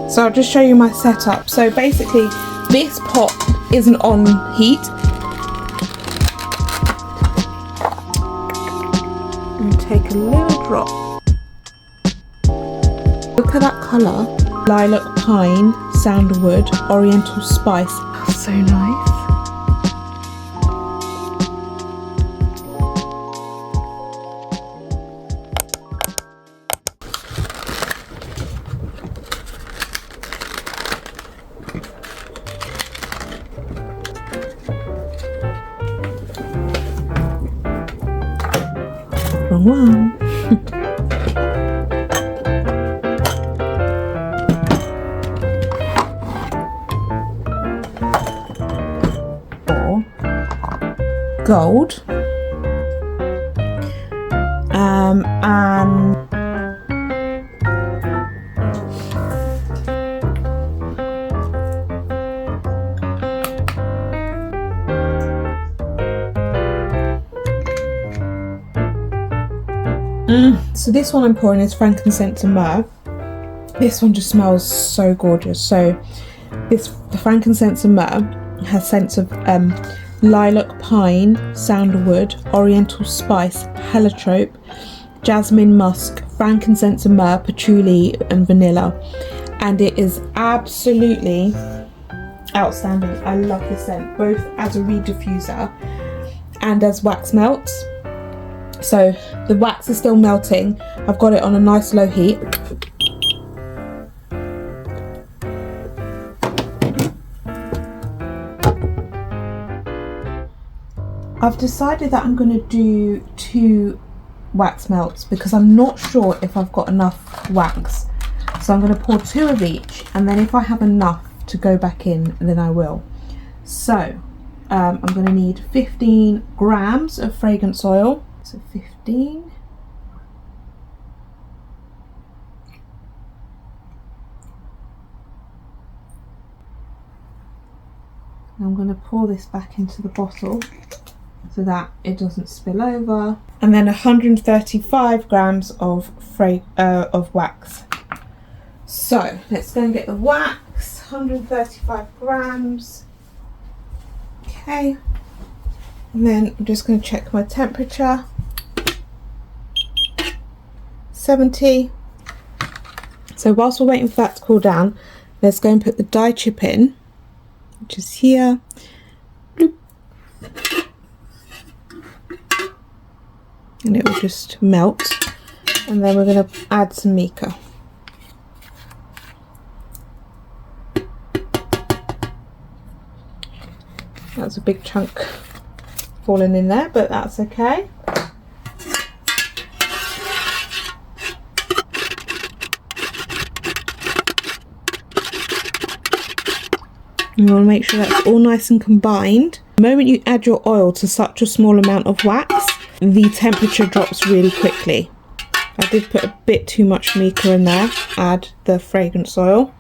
So I'll just show you my setup. So basically this pot isn't on heat. And take a little drop. Look at that colour. Lilac pine, sandalwood, oriental spice. That's so nice. Wrong one. Gold and so this one I'm pouring is frankincense and myrrh. This one just smells so gorgeous. So the frankincense and myrrh has scents of lilac pine, sandalwood, oriental spice, heliotrope, jasmine musk, frankincense and myrrh, patchouli and vanilla, and it is absolutely outstanding. I love this scent both as a reed diffuser and as wax melts. So the wax is still melting. I've got it on a nice low heat. I've decided that I'm going to do 2 wax melts because I'm not sure if I've got enough wax. So I'm going to pour 2 of each, and then if I have enough to go back in, then I will. So I'm going to need 15 grams of fragrance oil. So 15. I'm going to pour this back into the bottle so that it doesn't spill over, and then 135 grams of wax. So let's go and get the wax. 135 grams. Okay, and then I'm just going to check my temperature. 70. So whilst we're waiting for that to cool down, let's go and put the dye chip in, which is here. Bloop. And it will just melt, and then we're going to add some mica. That's a big chunk falling in there, but that's okay. You want to make sure that's all nice and combined. The moment you add your oil to such a small amount of wax, the temperature drops really quickly. I did put a bit too much mica in there. Add the fragrance oil.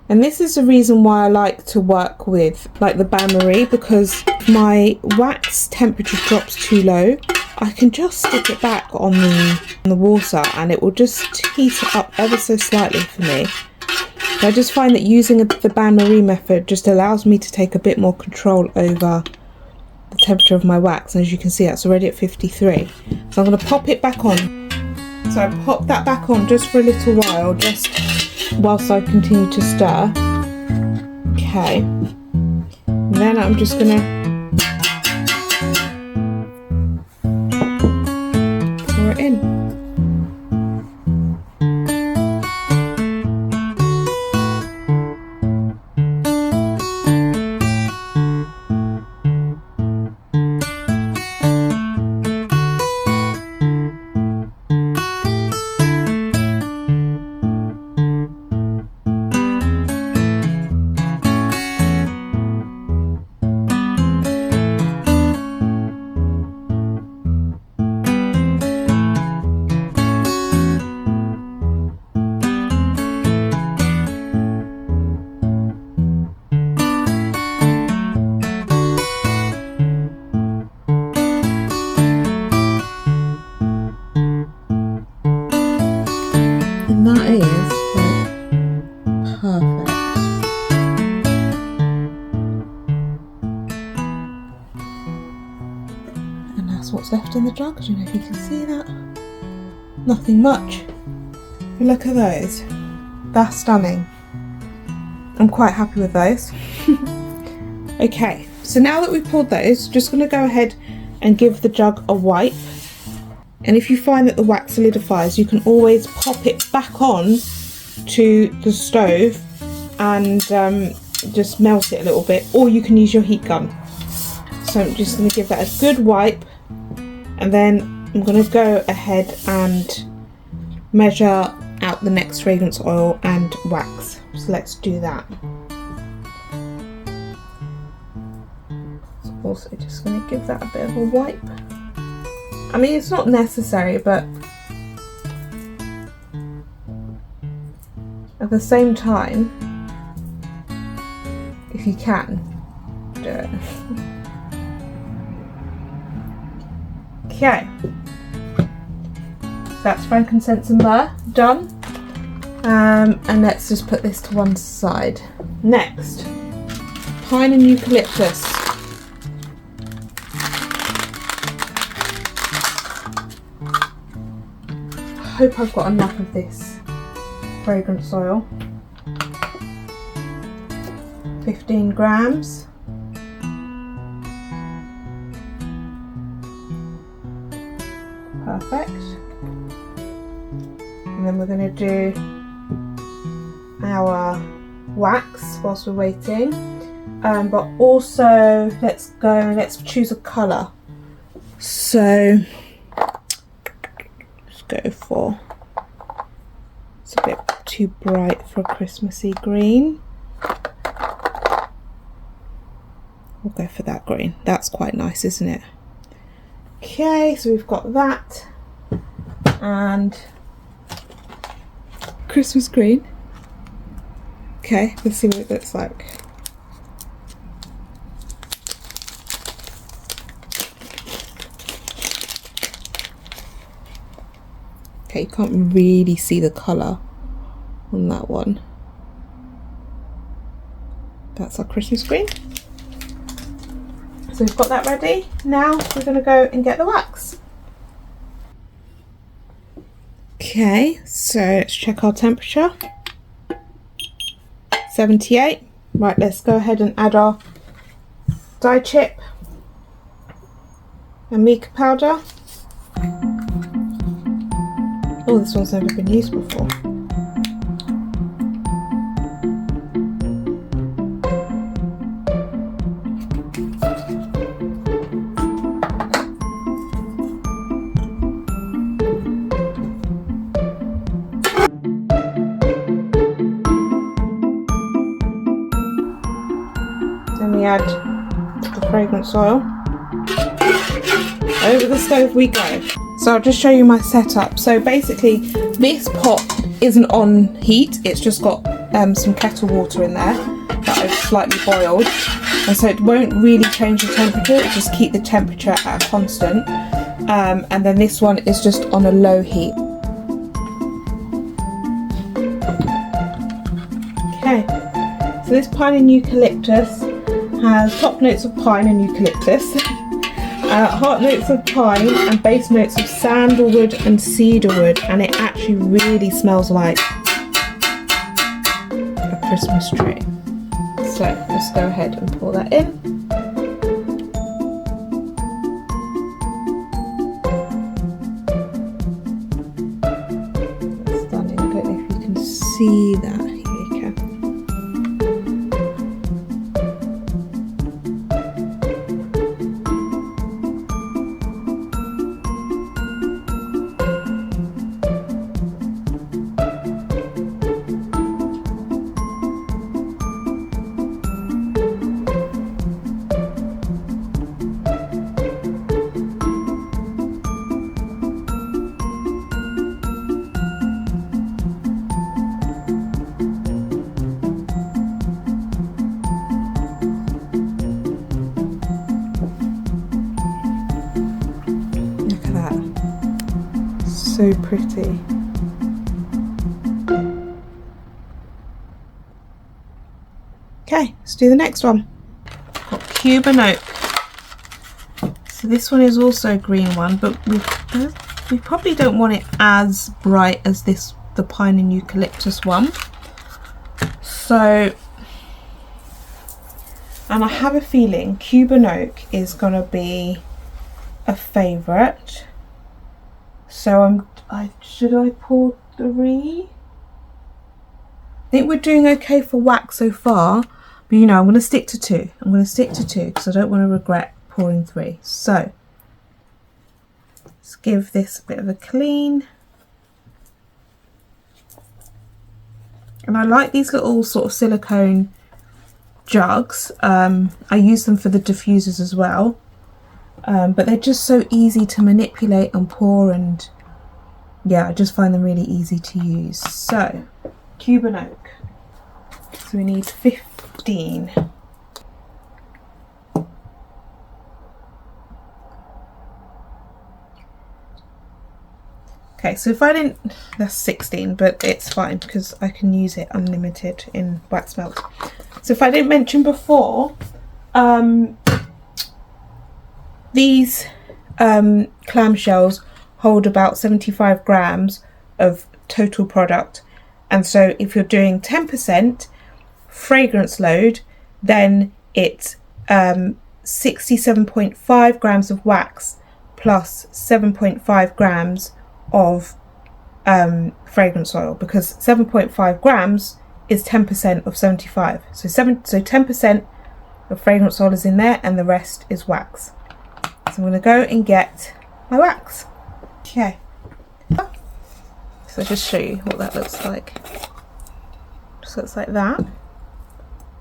And this is the reason why I like to work with like the Bain Marie, because if my wax temperature drops too low, I can just stick it back on the water and it will just heat it up ever so slightly for me. I just find that using the Bain Marie method just allows me to take a bit more control over the temperature of my wax, and as you can see that's already at 53. So I'm going to pop it back on. So I pop that back on just for a little while, just whilst I continue to stir. Okay, and then I'm just going to pour it in. in the jug. I don't know if you can see that. Nothing much. But look at those. That's stunning. I'm quite happy with those. Okay, so now that we've poured those, just going to go ahead and give the jug a wipe. And if you find that the wax solidifies, you can always pop it back on to the stove and just melt it a little bit, or you can use your heat gun. So I'm just going to give that a good wipe, and then I'm going to go ahead and measure out the next fragrance oil and wax. So let's do that. So also just going to give that a bit of a wipe. I mean, it's not necessary, but at the same time, if you can, do it. Okay, that's frankincense and myrrh done, and let's just put this to one side. Next, pine and eucalyptus. I hope I've got enough of this fragrance oil. 15 grams. Perfect. And then we're going to do our wax whilst we're waiting. But also let's choose a colour. So go for, it's a bit too bright for a Christmassy green. We'll go for that green. That's quite nice, isn't it? Okay, so we've got that and Christmas green. Okay, let's see what it looks like. Okay, you can't really see the colour on that one. That's our Christmas green. So we've got that ready. Now we're going to go and get the wax. Okay, so let's check our temperature. 78. Right, let's go ahead and add our dye chip and mica powder. Oh, this one's never been used before. Then we add the fragrance oil. Over the stove we go. So I'll just show you my setup. So basically this pot isn't on heat, it's just got some kettle water in there that I've slightly boiled, and so it won't really change the temperature, it just keep the temperature at a constant, and then this one is just on a low heat. Okay, so this pine and eucalyptus has top notes of pine and eucalyptus, heart notes of pine and base notes of sandalwood and cedarwood, and it actually really smells like a Christmas tree. So let's go ahead and pour that in. That's stunning. I don't know if you can see that. Here you can. So pretty. Okay, let's do the next one. Got Cuban oak. So this one is also a green one, but we probably don't want it as bright as this, the pine and eucalyptus one. So, and I have a feeling Cuban oak is gonna be a favourite. So should I pour 3? I think we're doing okay for wax so far, but you know, I'm going to stick to 2. I'm going to stick to 2 because I don't want to regret pouring 3. So let's give this a bit of a clean. And I like these little sort of silicone jugs. I use them for the diffusers as well. But they're just so easy to manipulate and pour, and yeah, I just find them really easy to use. So, Cuban oak. So we need 15. Okay, so if I didn't, that's 16, but it's fine because I can use it unlimited in wax melt. So if I didn't mention before, these clamshells hold about 75 grams of total product, and so if you're doing 10% fragrance load, then it's 67.5 grams of wax plus 7.5 grams of fragrance oil, because 7.5 grams is 10% of 75. So 10% of fragrance oil is in there and the rest is wax. So I'm going to go and get my wax. Okay. So just show you what that looks like. Just looks like that.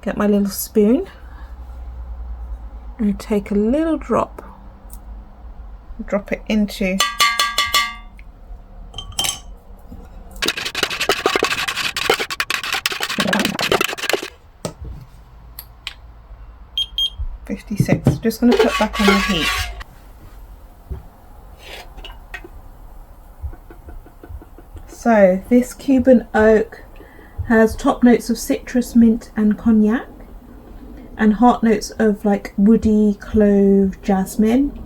Get my little spoon and take a little drop. Drop it into . 56. Just going to put back on the heat. So this Cuban oak has top notes of citrus, mint and cognac, and heart notes of like woody, clove, jasmine,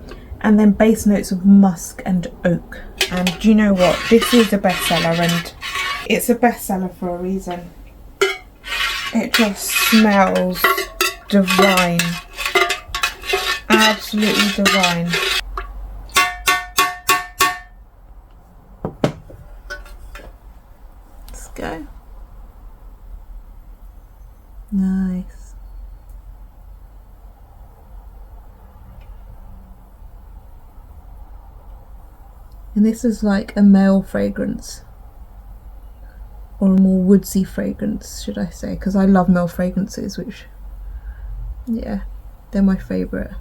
and then base notes of musk and oak. And do you know what? This is a bestseller, and it's a bestseller for a reason. It just smells divine. Absolutely divine. Let's go. Nice. And this is like a male fragrance, or a more woodsy fragrance, should I say, because I love male fragrances, which, yeah, they're my favourite.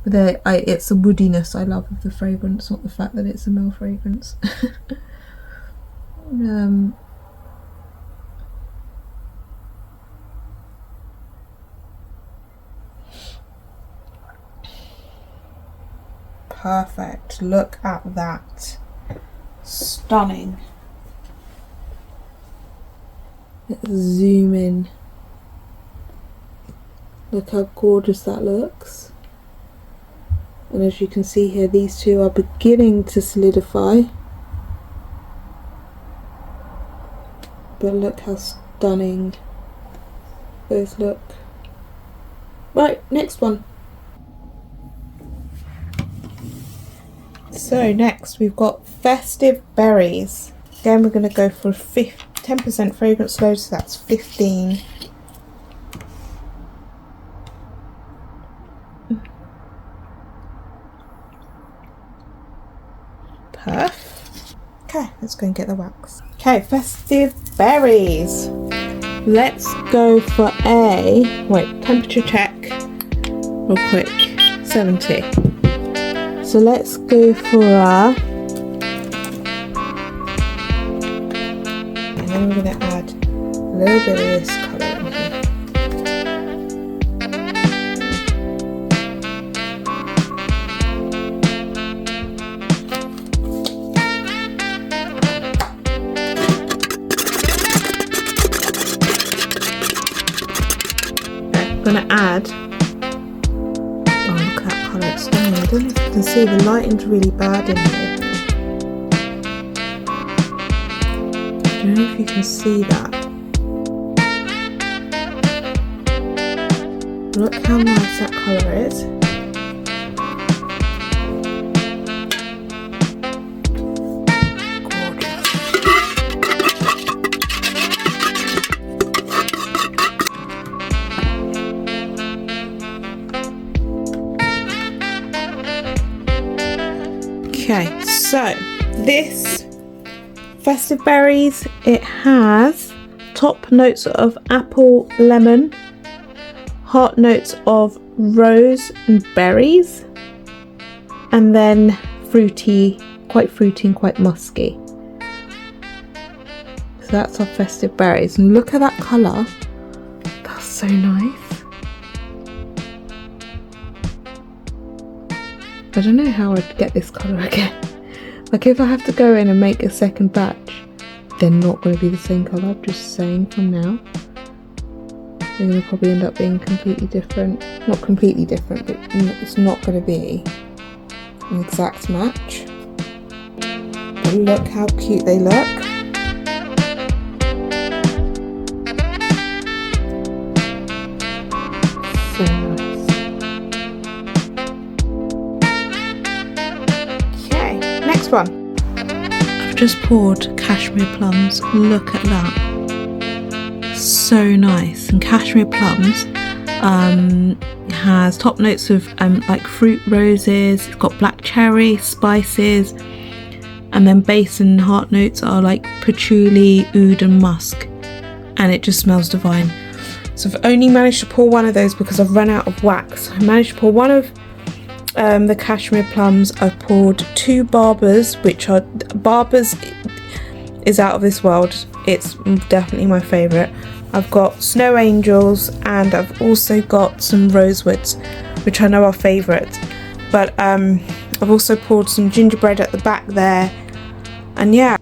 But it's the woodiness I love of the fragrance, not the fact that it's a male fragrance. Perfect. Look at that. Stunning. Let's zoom in. Look how gorgeous that looks. And as you can see here, these two are beginning to solidify. But look how stunning those look. Right, next one. So next we've got festive berries. Again, we're going to go for 10% fragrance load, so that's 15. Perf. Okay, let's go and get the wax. Okay, festive berries. Let's go for a, wait, temperature check real quick, 70. So let's go for a, and then we're going to add a little bit of this colour in here. Okay, I'm going to add, oh look at that colour, stunning. I don't know if you can see, the lighting's really bad in here. I don't know if you can see that. Look how nice that colour is. Okay, so this festive berries, it has top notes of apple, lemon, heart notes of rose and berries, and then fruity and quite musky. So that's our festive berries, and look at that colour. That's so nice. I don't know how I'd get this colour again. Like if I have to go in and make a second batch, they're not going to be the same colour. I'm just saying from now. They're going to probably end up being completely different. Not completely different, but it's not going to be an exact match. But look how cute they look. So nice. Next one. I've just poured cashmere plums. Look at that. So nice. And cashmere plums has top notes of like fruit roses. It's got black cherry, spices, and then base and heart notes are like patchouli, oud and musk. And it just smells divine. So I've only managed to pour one of those because I've run out of wax. I managed to pour one of the cashmere plums. I've poured 2 barbers, which are barbers is out of this world. It's definitely my favourite. I've got snow angels, and I've also got some rosewoods, which I know are favourites. But I've also poured some gingerbread at the back there, and yeah,